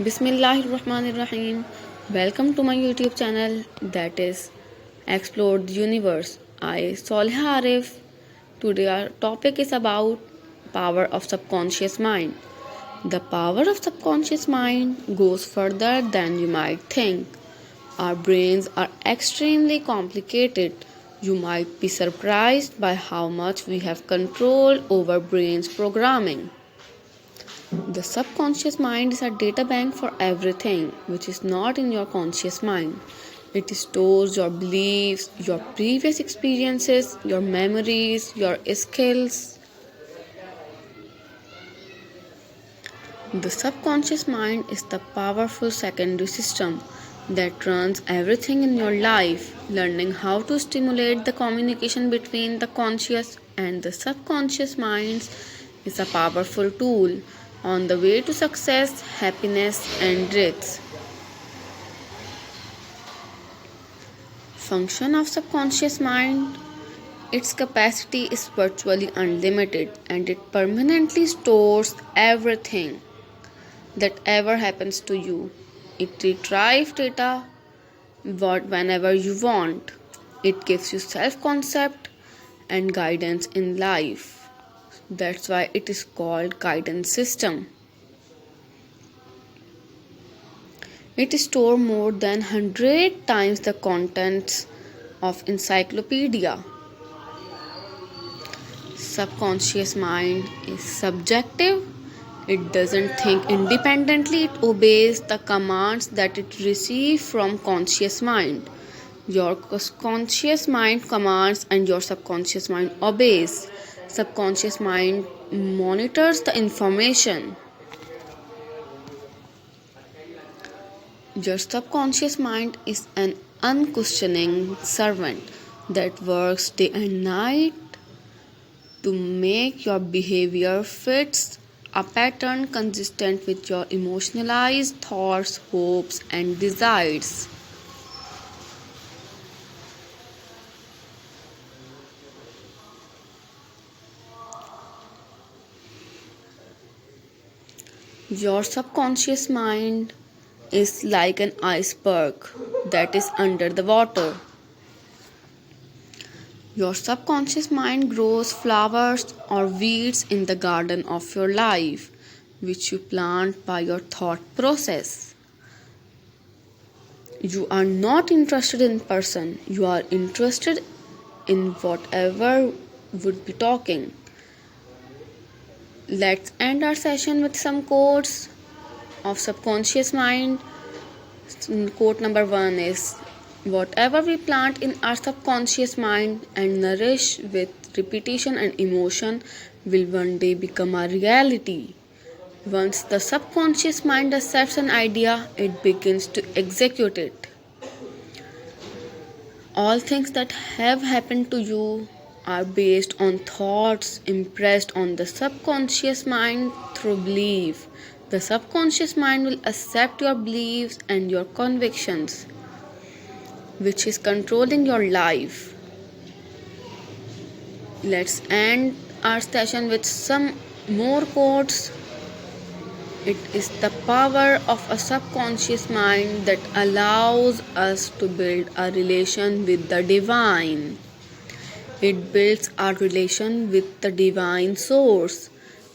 Bismillahirrahmanirrahim. Welcome to my YouTube channel that is Explore the Universe. I Solha Arif. Today our topic is about power of subconscious mind. The power of subconscious mind goes further than you might think. Our brains are extremely complicated. You might be surprised by how much we have control over brain's programming. The subconscious mind is a data bank for everything which is not in your conscious mind. It stores your beliefs, your previous experiences, your memories, your skills. The subconscious mind is the powerful secondary system that runs everything in your life. Learning how to stimulate the communication between the conscious and the subconscious minds is a powerful tool on the way to success, happiness, and riches. Function of subconscious mind. Its capacity is virtually unlimited and it permanently stores everything that ever happens to you. It retrieves data whenever you want. It gives you self-concept and guidance in life. That's why it is called guidance system. It stores more than 100 times the contents of encyclopedia. Subconscious mind is subjective. It doesn't think independently, it obeys the commands that it receives from conscious mind. Your conscious mind commands and your subconscious mind obeys. Subconscious mind monitors the information. Your subconscious mind is an unquestioning servant that works day and night to make your behavior fits a pattern consistent with your emotionalized thoughts, hopes, and desires. Your subconscious mind is like an iceberg that is under the water. Your subconscious mind grows flowers or weeds in the garden of your life, which you plant by your thought process. You are not interested in person, you are interested in whatever would be talking. Let's end our session with some quotes of subconscious mind. Quote number 1 is, whatever we plant in our subconscious mind and nourish with repetition and emotion will one day become a reality. Once the subconscious mind accepts an idea, it begins to execute it. All things that have happened to you are based on thoughts impressed on the subconscious mind through belief. The subconscious mind will accept your beliefs and your convictions, which is controlling your life. Let's end our session with some more quotes. It is the power of a subconscious mind that allows us to build a relation with the divine. It builds our relation with the divine source.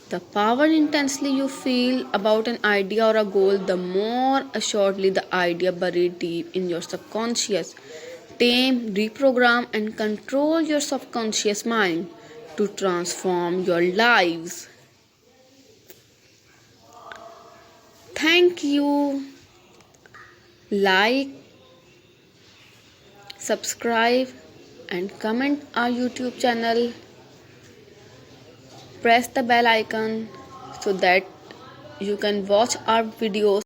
The power intensely you feel about an idea or a goal, the more assuredly the idea buried deep in your subconscious. Tame, reprogram, and control your subconscious mind to transform your lives. Thank you. Like, subscribe, and comment our YouTube channel. Press the bell icon so that you can watch our videos